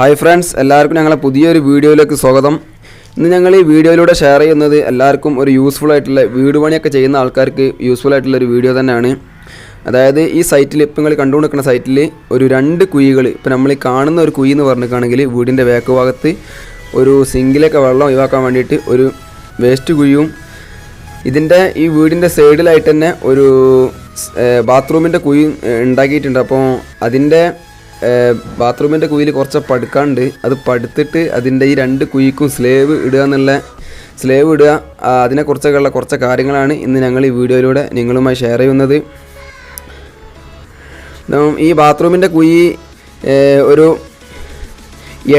Hi friends, എല്ലാവർക്കും ഞങ്ങളെ പുതിയൊരു വീഡിയോയിലേക്ക് സ്വാഗതം. ഇന്ന് ഞങ്ങൾ ഈ വീഡിയോയിലൂടെ ഷെയർ ചെയ്യുന്നത് എല്ലാവർക്കും ഒരു യൂസ്ഫുൾ ആയിട്ടുള്ള വീട് പണിയൊക്കെ ചെയ്യുന്ന ആൾക്കാർക്ക് യൂസ്ഫുൾ ആയിട്ടുള്ള ഒരു വീഡിയോ തന്നെയാണ്. അതായത് ഈ സൈറ്റിൽ ഇപ്പം നിങ്ങൾ കണ്ടുകൊണ്ടിരിക്കുന്ന സൈറ്റിൽ ഒരു 2 കുഴികൾ, ഇപ്പോൾ നമ്മൾ ഈ കാണുന്ന ഒരു കുഴി എന്ന് പറഞ്ഞിട്ടാണെങ്കിൽ വീടിൻ്റെ ബാക്ക് ഭാഗത്ത് ഒരു സിങ്കിലൊക്കെ വെള്ളം ഒഴിവാക്കാൻ വേണ്ടിയിട്ട് ഒരു വേസ്റ്റ് കുഴിയും, ഇതിൻ്റെ ഈ വീടിൻ്റെ സൈഡിലായിട്ട് തന്നെ ഒരു ബാത്റൂമിൻ്റെ കുഴി ഉണ്ടാക്കിയിട്ടുണ്ട്. അപ്പോൾ അതിൻ്റെ ബാത്റൂമിൻ്റെ കുഴിയിൽ കുറച്ച് പടുക്കാണ്ട്, അത് പടുത്തിട്ട് അതിൻ്റെ ഈ 2 കുഴിക്കും സ്ലേവ് ഇടുക, അതിനെക്കുറിച്ചൊക്കെയുള്ള കുറച്ച് കാര്യങ്ങളാണ് ഇന്ന് ഞങ്ങൾ ഈ വീഡിയോയിലൂടെ നിങ്ങളുമായി ഷെയർ ചെയ്യുന്നത്. ഈ ബാത്റൂമിൻ്റെ കുഴി ഒരു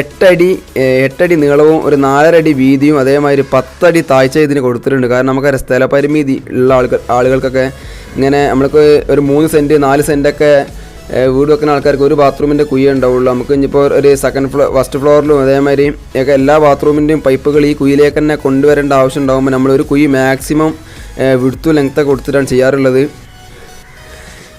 8 അടി നീളവും ഒരു 4.5 അടി വീതിയും അതേമാതിരി 10 അടി താഴ്ച ഇതിന് കൊടുത്തിട്ടുണ്ട്. കാരണം നമുക്കറിയാം സ്ഥലപരിമിതി ഉള്ള ആളുകൾക്കൊക്കെ ഇങ്ങനെ നമ്മൾക്ക് ഒരു 3 സെൻറ്റ് 4 സെൻറ്റൊക്കെ വീട് വെക്കുന്ന ആൾക്കാർക്ക് ഒരു ബാത്റൂമിൻ്റെ കുഴി ഉണ്ടാവുള്ളൂ. നമുക്ക് ഇനിയിപ്പോൾ ഒരു ഫസ്റ്റ് ഫ്ലോറിലും അതേമാതിരി ഒക്കെ എല്ലാ ബാത്റൂമിൻ്റെയും പൈപ്പുകൾ ഈ കുഴിയിലേക്ക് തന്നെ കൊണ്ടുവരേണ്ട ആവശ്യം ഉണ്ടാകുമ്പോൾ നമ്മളൊരു കുഴി മാക്സിമം വിടുത്തു ലെങ്ത്തൊക്കെ കൊടുത്തിട്ടാണ് ചെയ്യാറുള്ളത്.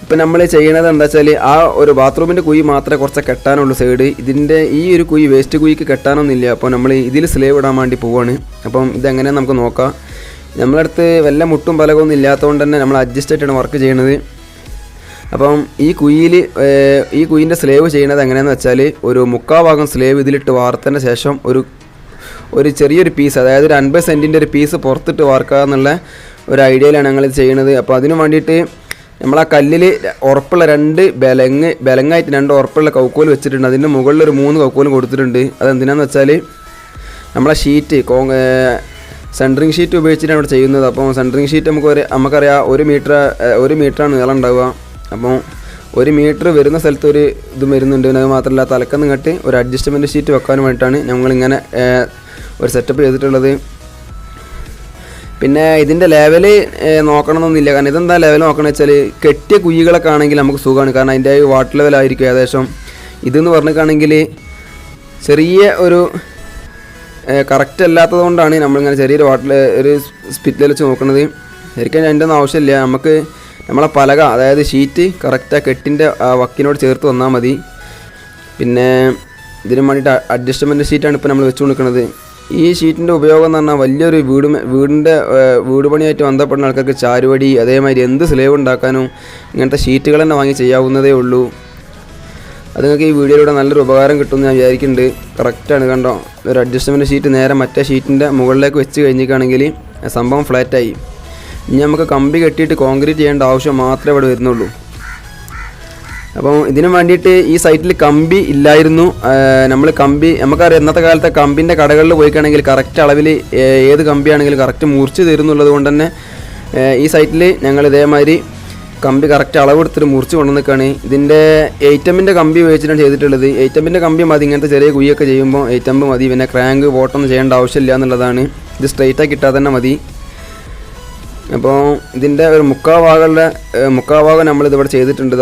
ഇപ്പം നമ്മൾ ചെയ്യണത് എന്താ വെച്ചാൽ ആ ഒരു ബാത്റൂമിൻ്റെ കുഴി മാത്രമേ കുറച്ച് കെട്ടാനുള്ളൂ സൈഡ്. ഇതിൻ്റെ ഈ ഒരു കുഴി വേസ്റ്റ് കുഴിക്ക് കെട്ടാനൊന്നുമില്ല. അപ്പോൾ നമ്മൾ ഇതിൽ സ്ലേവ് ഇടാൻ വേണ്ടി പോവാണ്. അപ്പം ഇതെങ്ങനെയാണ് നമുക്ക് നോക്കാം. നമ്മളടുത്ത് വല്ല മുട്ടും പലകൊന്നും ഇല്ലാത്തതുകൊണ്ട് തന്നെ നമ്മൾ അഡ്ജസ്റ്റ് ആയിട്ടാണ് വർക്ക് ചെയ്യണത്. അപ്പം ഈ കുഴിൻ്റെ സ്ലേവ് ചെയ്യണത് എങ്ങനെയാണെന്ന് വെച്ചാൽ ഒരു 3/4 ഭാഗം സ്ലേവ് ഇതിലിട്ട് വാർത്തതിന് ശേഷം ഒരു ചെറിയൊരു പീസ്, അതായത് ഒരു 50 സെൻറ്റിൻ്റെ ഒരു പീസ് പുറത്തിട്ട് വാർക്കുക എന്നുള്ള ഒരു ഐഡിയയിലാണ് ഞങ്ങളിത് ചെയ്യണത്. അപ്പോൾ അതിന് വേണ്ടിയിട്ട് നമ്മൾ ആ കല്ലിൽ ഉറപ്പുള്ള 2 ബലങ്ങായിട്ട് 2 ഉറപ്പുള്ള കൗക്കോൽ വെച്ചിട്ടുണ്ട്. അതിൻ്റെ മുകളിൽ ഒരു 3 കൗക്കോലും കൊടുത്തിട്ടുണ്ട്. അതെന്തിനാന്ന് വെച്ചാൽ നമ്മളെ ഷീറ്റ് സെൻറ്ററിങ് ഷീറ്റ് ഉപയോഗിച്ചിട്ടാണ് ഇവിടെ ചെയ്യുന്നത്. അപ്പോൾ സെൻറ്ററിങ് ഷീറ്റ് നമുക്കറിയാം 1 മീറ്ററാണ് നീളം ഉണ്ടാവുക. അപ്പോൾ 1 മീറ്റർ വരുന്ന സ്ഥലത്ത് ഒരു ഇത് വരുന്നുണ്ട്. അത് മാത്രമല്ല തലക്കന്ന് ഇങ്ങോട്ട് ഒരു അഡ്ജസ്റ്റ്മെൻറ്റ് ഷീറ്റ് വെക്കാൻ വേണ്ടിയിട്ടാണ് ഞങ്ങളിങ്ങനെ ഒരു സെറ്റപ്പ് ചെയ്തിട്ടുള്ളത്. പിന്നെ ഇതിൻ്റെ ലെവൽ നോക്കണമെന്നൊന്നുമില്ല. കാരണം ഇതെന്താ ലെവൽ നോക്കണമെന്ന് വെച്ചാൽ കെട്ടിയ കുഴികളൊക്കെ ആണെങ്കിൽ നമുക്ക് സുഖമാണ്. കാരണം അതിൻ്റെ വാട്ടർ ലെവലായിരിക്കും ഏകദേശം. ഇതെന്ന് പറഞ്ഞിട്ടാണെങ്കിൽ ചെറിയ ഒരു കറക്റ്റ് അല്ലാത്തത് കൊണ്ടാണ് നമ്മളിങ്ങനെ ചെറിയൊരു ഒരു സ്പിറ്റ് വെച്ച് നോക്കുന്നത്. ശരിക്കും അതിൻ്റെ ഒന്നും ആവശ്യമില്ല. നമുക്ക് നമ്മളെ പലക, അതായത് ഷീറ്റ് കറക്റ്റ് ആ കെട്ടിൻ്റെ വക്കിനോട് ചേർത്ത് വന്നാൽ മതി. പിന്നെ ഇതിന് വേണ്ടിയിട്ട് അഡ്ജസ്റ്റ്മെൻറ്റ് ഷീറ്റാണ് ഇപ്പോൾ നമ്മൾ വെച്ച് കൊടുക്കുന്നത്. ഈ ഷീറ്റിൻ്റെ ഉപയോഗം എന്ന് പറഞ്ഞാൽ വലിയൊരു വീട് പണിയായിട്ട് ബന്ധപ്പെടുന്ന ആൾക്കാർക്ക് ചാരുവടി അതേമാതിരി എന്ത് സ്ലേവ് ഉണ്ടാക്കാനും ഇങ്ങനത്തെ ഷീറ്റുകൾ തന്നെ വാങ്ങി ചെയ്യാവുന്നതേ ഉള്ളൂ. അത് നിങ്ങൾക്ക് ഈ വീഡിയോയിലൂടെ നല്ലൊരു ഉപകാരം കിട്ടുമെന്ന് ഞാൻ വിചാരിക്കുന്നുണ്ട്. കറക്റ്റാണ്, കണ്ടോ? ഒരു അഡ്ജസ്റ്റ്മെൻറ്റ് ഷീറ്റ് നേരെ മറ്റേ ഷീറ്റിൻ്റെ മുകളിലേക്ക് വെച്ച് കഴിഞ്ഞിട്ടാണെങ്കിൽ സംഭവം ഫ്ലാറ്റായി. ഇനി നമുക്ക് കമ്പി കെട്ടിയിട്ട് കോൺക്രീറ്റ് ചെയ്യേണ്ട ആവശ്യം മാത്രമേ ഇവിടെ വരുന്നുള്ളൂ. അപ്പോൾ ഇതിനു വേണ്ടിയിട്ട് ഈ സൈറ്റിൽ കമ്പി ഇല്ലായിരുന്നു. നമുക്കറിയാം ഇന്നത്തെ കാലത്തെ കമ്പിൻ്റെ കടകളിൽ പോയിക്കാണെങ്കിൽ കറക്റ്റ് അളവിൽ ഏത് കമ്പിയാണെങ്കിലും കറക്റ്റ് മുറിച്ച് തരുന്നുള്ളത് കൊണ്ട് തന്നെ ഈ സൈറ്റിൽ ഞങ്ങൾ ഇതേമാതിരി കമ്പി കറക്റ്റ് അളവെടുത്തിട്ട് മുറിച്ച് കൊണ്ടുവന്നിക്കാണ്. ഇതിൻ്റെ 8M കമ്പി ഉപയോഗിച്ചിട്ടാണ് ചെയ്തിട്ടുള്ളത്. 8M കമ്പി മതി ഇങ്ങനത്തെ ചെറിയ കുഴിയൊക്കെ ചെയ്യുമ്പോൾ. 8M മതി. പിന്നെ ക്രാങ്ക് ബോട്ടൊന്നും ചെയ്യേണ്ട ആവശ്യമില്ല എന്നുള്ളതാണ്. ഇത് സ്ട്രെയിറ്റാക്കി ഇട്ടാൽ തന്നെ മതി. അപ്പോൾ ഇതിൻ്റെ ഒരു 3/4 ഭാഗം നമ്മളിതിവിടെ ചെയ്തിട്ടുണ്ട്.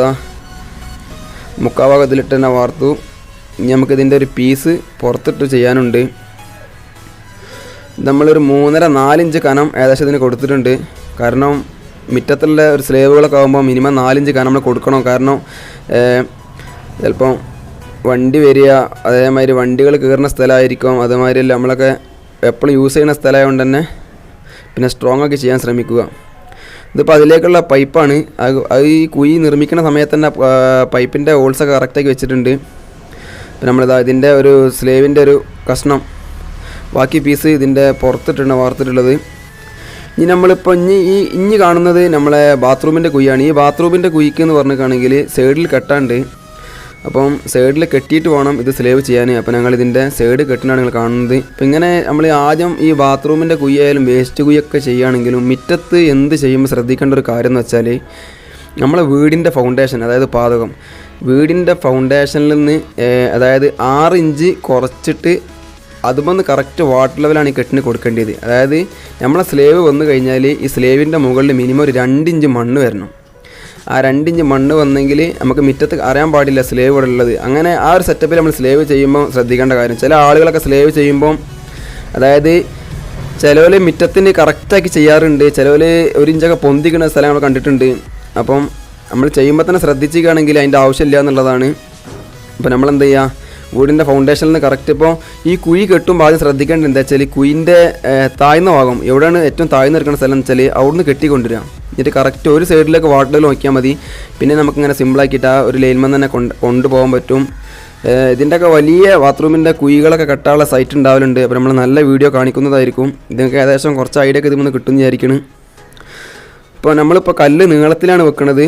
3/4 ഭാഗം ഇതിലിട്ട് തന്നെ വാർത്തു. ഇനി നമുക്കിതിൻ്റെ ഒരു പീസ് പുറത്തിട്ട് ചെയ്യാനുണ്ട്. നമ്മളൊരു 3.5-4 ഇഞ്ച് കനം ഏകദേശം ഇതിന് കൊടുത്തിട്ടുണ്ട്. കാരണം മുറ്റത്തുള്ള ഒരു സ്ലേവുകളൊക്കെ ആകുമ്പോൾ മിനിമം 4 ഇഞ്ച് കനം നമ്മൾ കൊടുക്കണം. കാരണം ചിലപ്പം വണ്ടി വരിക, അതേമാതിരി വണ്ടികൾ കയറുന്ന സ്ഥലമായിരിക്കും. അതേമാതിരിയല്ല നമ്മളൊക്കെ എപ്പോഴും യൂസ് ചെയ്യുന്ന സ്ഥലമായതുകൊണ്ട് തന്നെ പിന്നെ സ്ട്രോങ് ആക്കി ചെയ്യാൻ ശ്രമിക്കുക. ഇതിപ്പോൾ അതിലേക്കുള്ള പൈപ്പാണ്. അത് ഈ കുഴി നിർമ്മിക്കുന്ന സമയത്ത് തന്നെ പൈപ്പിൻ്റെ ഹോൾസൊക്കെ കറക്റ്റാക്കി വെച്ചിട്ടുണ്ട്. പിന്നെ നമ്മളിതാ ഇതിൻ്റെ ഒരു സ്ലേവിൻ്റെ ഒരു കഷ്ണം ബാക്കി പീസ് ഇതിൻ്റെ പുറത്തിട്ടാണ് വാർത്തിട്ടുള്ളത്. ഇനി നമ്മളിപ്പോൾ ഇനി കാണുന്നത് നമ്മളെ ബാത്റൂമിൻ്റെ കുഴിയാണ്. ഈ ബാത്റൂമിൻ്റെ കുഴിക്ക് എന്ന് പറഞ്ഞിട്ടാണെങ്കിൽ സൈഡിൽ കെട്ടാണ്ട്. അപ്പം സൈഡിൽ കെട്ടിയിട്ട് വേണം ഇത് സ്ലേവ് ചെയ്യാൻ. അപ്പോൾ ഞങ്ങൾ ഇതിൻ്റെ സൈഡ് കെട്ടിനാണ് നിങ്ങൾ കാണുന്നത്. അപ്പോൾ ഇങ്ങനെ നമ്മൾ ആദ്യം ഈ ബാത്റൂമിൻ്റെ കുഴിയായാലും വേസ്റ്റ് കുഴിയൊക്കെ ചെയ്യുകയാണെങ്കിലും മുറ്റത്ത് എന്ത് ചെയ്യുമ്പോൾ ശ്രദ്ധിക്കേണ്ട ഒരു കാര്യം എന്ന് വെച്ചാൽ നമ്മളെ വീടിൻ്റെ ഫൗണ്ടേഷൻ, അതായത് പാതകം, വീടിൻ്റെ ഫൗണ്ടേഷനിൽ നിന്ന് അതായത് 6 ഇഞ്ച് കുറച്ചിട്ട് അതുമൊന്ന് കറക്റ്റ് വാട്ടർ ലെവലാണ് ഈ കെട്ടിന് കൊടുക്കേണ്ടത്. അതായത് നമ്മളെ സ്ലേവ് വന്നു കഴിഞ്ഞാൽ ഈ സ്ലേവിൻ്റെ മുകളിൽ മിനിമം ഒരു 2 ഇഞ്ച് മണ്ണ് വരണം. ആ 2 ഇഞ്ച് മണ്ണ് വന്നെങ്കിൽ നമുക്ക് മുറ്റത്ത് അറിയാൻ പാടില്ല സ്ലേവ് ഇവിടെ ഉള്ളത്. അങ്ങനെ ആ ഒരു സെറ്റപ്പിൽ നമ്മൾ സ്ലേവ് ചെയ്യുമ്പോൾ ശ്രദ്ധിക്കേണ്ട കാര്യം, ചില ആളുകളൊക്കെ സ്ലേവ് ചെയ്യുമ്പം അതായത് ചിലവർ മുറ്റത്തിന് കറക്റ്റാക്കി ചെയ്യാറുണ്ട്, ചിലവർ 1 ഇഞ്ചൊക്കെ പൊന്തിക്കുന്ന സ്ഥലം നമ്മൾ കണ്ടിട്ടുണ്ട്. അപ്പം നമ്മൾ ചെയ്യുമ്പോൾ തന്നെ ശ്രദ്ധിക്കുകയാണെങ്കിൽ അതിൻ്റെ ആവശ്യമില്ല എന്നുള്ളതാണ്. അപ്പോൾ നമ്മളെന്ത് ചെയ്യുക, വീടിൻ്റെ ഫൗണ്ടേഷനിൽ നിന്ന് കറക്റ്റ്. ഇപ്പോൾ ഈ കുഴി കെട്ടുമ്പോൾ ആദ്യം ശ്രദ്ധിക്കേണ്ടത് എന്താ വെച്ചാൽ കുഴിൻ്റെ താഴ്ന്ന ഭാഗം എവിടെയാണ് ഏറ്റവും താഴ്ന്നു നിൽക്കുന്ന സ്ഥലം എന്ന് വെച്ചാൽ അവിടുന്ന് കെട്ടിക്കൊണ്ടുവരിക. എന്നിട്ട് കറക്റ്റ് ഒരു സൈഡിലേക്ക് വാട്ടർ ലെവൽ നോക്കിയാൽ മതി. പിന്നെ നമുക്കിങ്ങനെ സിമ്പിളാക്കിയിട്ട് ആ ഒരു ലൈൻമെന്ന് തന്നെ കൊണ്ടുപോകാൻ പറ്റും. ഇതിൻ്റെയൊക്കെ വലിയ ബാത്റൂമിൻ്റെ കുഴികളൊക്കെ കെട്ടാനുള്ള സൈറ്റ് ഉണ്ടാവലുണ്ട്. അപ്പോൾ നമ്മൾ നല്ല വീഡിയോ കാണിക്കുന്നതായിരിക്കും. ഇതിനൊക്കെ ഏകദേശം കുറച്ച് ഐഡിയ ഒക്കെ ഇതിൽ കിട്ടുമെന്ന് വിചാരിക്കുന്നു. ഇപ്പോൾ നമ്മളിപ്പോൾ കല്ല് നീളത്തിലാണ് വെക്കുന്നത്.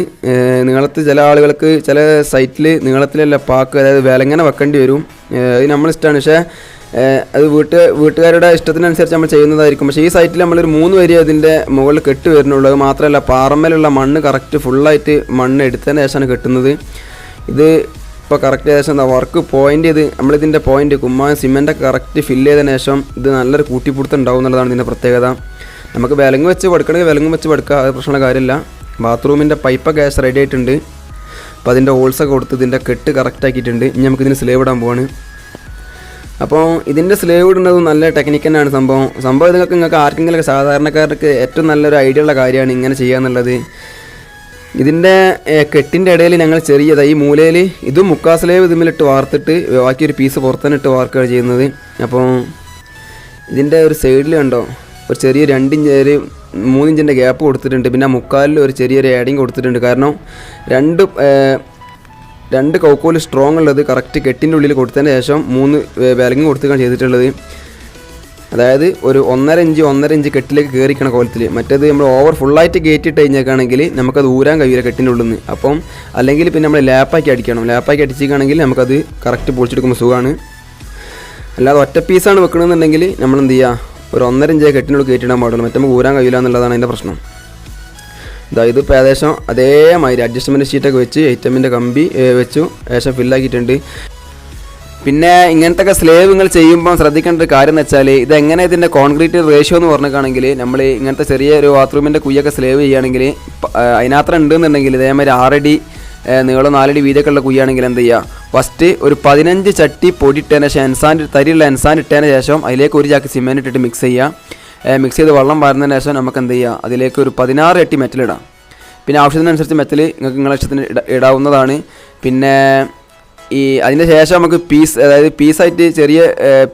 നീളത്തിൽ ചില ആളുകൾക്ക് ചില സൈറ്റിൽ നീളത്തിലല്ല പാക്ക്, അതായത് വിലങ്ങനെ വെക്കേണ്ടി വരും. അത് നമ്മളിഷ്ടമാണ്. പക്ഷേ അത് വീട്ടുകാരുടെ ഇഷ്ടത്തിനനുസരിച്ച് നമ്മൾ ചെയ്യുന്നതായിരിക്കും. പക്ഷേ ഈ സൈറ്റിൽ നമ്മളൊരു 3 വരി അതിൻ്റെ മുകളിൽ കെട്ട് വരുന്നുള്ളൂ. അത് മാത്രമല്ല പാറമ്മേലുള്ള മണ്ണ് കറക്റ്റ് ഫുള്ളായിട്ട് മണ്ണ് എടുത്തതിന് ശേഷമാണ് കെട്ടുന്നത്. ഇത് ഇപ്പോൾ കറക്റ്റ് ഏകദേശം എന്താ വർക്ക് പോയിൻ്റ് ചെയ്ത് നമ്മളിതിൻ്റെ പോയിൻ്റ് കുമ്മായം സിമെൻറ്റൊക്കെ കറക്റ്റ് ഫില്ല് ചെയ്തതിന് ശേഷം ഇത് നല്ലൊരു കൂട്ടിപ്പിടുത്തം ഉണ്ടാവും എന്നുള്ളതാണ് ഇതിൻ്റെ പ്രത്യേകത. നമുക്ക് വിലങ്ങ് വെച്ച് കൊടുക്കണമെങ്കിൽ വിലങ്ങ് വെച്ച് കൊടുക്കുക, അത് പ്രശ്നമുള്ള കാര്യമില്ല. ബാത്റൂമിൻ്റെ പൈപ്പൊക്കെ റെഡി ആയിട്ടുണ്ട്. അപ്പോൾ അതിൻ്റെ ഹോൾസൊക്കെ കൊടുത്ത് ഇതിൻ്റെ കെട്ട് കറക്റ്റ് ആക്കിയിട്ടുണ്ട്. ഇനി നമുക്കിതിന് സ്ലേവ് ഇടാൻ പോവാണ്. അപ്പോൾ ഇതിൻ്റെ സ്ലേവ് ഇടുന്നത് നല്ല ടെക്നിക്ക് തന്നെയാണ് സംഭവം നിങ്ങൾക്ക് ആർക്കെങ്കിലൊക്കെ സാധാരണക്കാർക്ക് ഏറ്റവും നല്ലൊരു ഐഡിയ ഉള്ള കാര്യമാണ് ഇങ്ങനെ ചെയ്യുക എന്നുള്ളത്. ഇതിൻ്റെ കെട്ടിൻ്റെ ഇടയിൽ ഞങ്ങൾ ചെറിയതായി ഈ മൂലയിൽ ഇതും 3/4 സ്ലേവ് ഇതിമിലിട്ട് വാർത്തിട്ട് ബാക്കിയൊരു പീസ് പുറത്തുനിന്നിട്ട് വാർക്കുകയാണ് ചെയ്യുന്നത്. അപ്പോൾ ഇതിൻ്റെ ഒരു സൈഡിൽ കണ്ടോ ഒരു ചെറിയ 2 ഇഞ്ച് ഒരു 3 ഇഞ്ചിൻ്റെ ഗ്യാപ്പ് കൊടുത്തിട്ടുണ്ട്. പിന്നെ 3/4 ഒരു ചെറിയൊരു ആഡിങ് കൊടുത്തിട്ടുണ്ട്. കാരണം രണ്ട് കൗക്കോല് സ്ട്രോങ് ഉള്ളത് കറക്റ്റ് കെട്ടിൻ്റെ ഉള്ളിൽ കൊടുത്തതിന് ശേഷം 3 വിലങ്ങ് കൊടുത്തുകയാണ് ചെയ്തിട്ടുള്ളത്. അതായത് ഒരു 1.5 ഇഞ്ച് കെട്ടിലേക്ക് കയറിക്കണ കോലത്തിൽ. മറ്റേത് നമ്മൾ ഓവർ ഫുള്ളായിട്ട് ഗേറ്റ് ഇട്ട് കഴിഞ്ഞേക്കാണെങ്കിൽ നമുക്കത് ഊരാൻ കഴിയില്ല കെട്ടിൻ്റെ ഉള്ളിൽ നിന്ന്. അപ്പം അല്ലെങ്കിൽ പിന്നെ നമ്മൾ ലാപ്പാക്കി അടിക്കണം. ലാപ്പാക്കി അടിച്ചിരിക്കുകയാണെങ്കിൽ നമുക്കത് കറക്റ്റ് പൊളിച്ചെടുക്കുമ്പോൾ സുഖമാണ്. അല്ലാതെ ഒറ്റ പീസാണ് വെക്കണമെന്നുണ്ടെങ്കിൽ നമ്മൾ എന്ത് ചെയ്യുക, ഒരു 1.5 ഇഞ്ച് കെട്ടിനുള്ളിൽ കയറ്റിടാൻ പാടുള്ളൂ. മറ്റേ നമുക്ക് ഊരാൻ കഴിയില്ല എന്നുള്ളതാണ് അതിൻ്റെ പ്രശ്നം. ഇതിപ്പോൾ ഏകദേശം അതേമാതിരി അഡ്ജസ്റ്റ്മെൻറ്റ് ഷീറ്റൊക്കെ വെച്ച് ഐറ്റമിൻ്റെ കമ്പി വെച്ചു ഏകദേശം ഫില്ലാക്കിയിട്ടുണ്ട്. പിന്നെ ഇങ്ങനത്തെ സ്ലേവ് നിങ്ങൾ ചെയ്യുമ്പോൾ ശ്രദ്ധിക്കേണ്ട ഒരു കാര്യം എന്ന് വെച്ചാൽ ഇതെങ്ങനെ ഇതിൻ്റെ കോൺക്രീറ്റ് റേഷ്യോ എന്ന് പറഞ്ഞിട്ടാണെങ്കിൽ നമ്മൾ ഇങ്ങനത്തെ ചെറിയൊരു ബാത്റൂമിൻ്റെ കുയ്യൊക്കെ സ്ലേവ് ചെയ്യുകയാണെങ്കിൽ അതിനകത്ത് ഉണ്ടെന്നുണ്ടെങ്കിൽ ഇതേമാതിരി 6 അടി നീളം 4 അടി വീതിയൊക്കെ ഉള്ള കുയ്യാണെങ്കിൽ എന്ത് ചെയ്യുക, ഫസ്റ്റ് ഒരു 15 ചട്ടി പൊടി ഇട്ടതിന് ശേഷം തരിയുള്ള എൻസാൻ ഇട്ടതിന് ശേഷം അതിലേക്ക് 1 ചാക്ക് സിമെൻറ്റ് ഇട്ടിട്ട് മിക്സ് ചെയ്യുക. മിക്സ് ചെയ്ത് വെള്ളം പാരുന്നതിന് ശേഷം നമുക്ക് എന്ത് ചെയ്യുക, അതിലേക്ക് ഒരു 16 അട്ടി മെറ്റലിടാം. പിന്നെ ആവശ്യത്തിനനുസരിച്ച് മെറ്റൽ നിങ്ങൾക്ക് നിങ്ങളുടെ ഇഷ്ടത്തിന് ഇടാവുന്നതാണ്. പിന്നെ അതിന് ശേഷം നമുക്ക് അതായത് പീസായിട്ട് ചെറിയ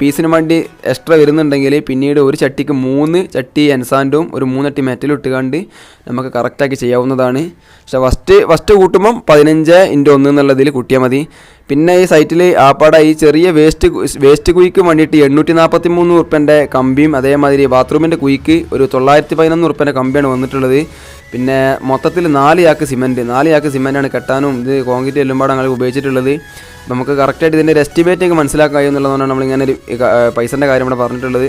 പീസിന് വേണ്ടി എക്സ്ട്രാ വരുന്നുണ്ടെങ്കിൽ പിന്നീട് ഒരു ചട്ടിക്ക് 3 ചട്ടി എൻസാൻഡും ഒരു 3 അട്ടി മെറ്റലും ഇട്ടുകൊണ്ട് നമുക്ക് കറക്റ്റാക്കി ചെയ്യാവുന്നതാണ്. പക്ഷേ ഫസ്റ്റ് കൂട്ടുമ്പം 15x1 എന്നുള്ളതിൽ കൂട്ടിയാൽ മതി. പിന്നെ ഈ സൈറ്റിൽ ആപ്പാടെ ഈ ചെറിയ വേസ്റ്റ് കുഴിക്ക് വേണ്ടിയിട്ട് 843 ഉറുപ്പ്യൻ്റെ കമ്പിയും അതേമാതിരി ബാത്റൂമിൻ്റെ കുഴിക്ക് ഒരു 911 ഉറുപ്പ്യൻ്റെ കമ്പിയാണ് വന്നിട്ടുള്ളത്. പിന്നെ മൊത്തത്തിൽ 4 ചാക്ക് സിമെൻറ്റാണ് കെട്ടാനും ഇത് കോൺക്രീറ്റ് എല്ലുംപാട് ഞങ്ങൾ ഉപയോഗിച്ചിട്ടുള്ളത്. നമുക്ക് കറക്റ്റായിട്ട് ഇതിൻ്റെ ഒരു എസ്റ്റിമേറ്റ് ഒക്കെ മനസ്സിലാക്കാൻ കഴിയുമെന്നുള്ളതാണ് നമ്മളിങ്ങനെ ഒരു പൈസൻ്റെ കാര്യം ഇവിടെ പറഞ്ഞിട്ടുള്ളത്.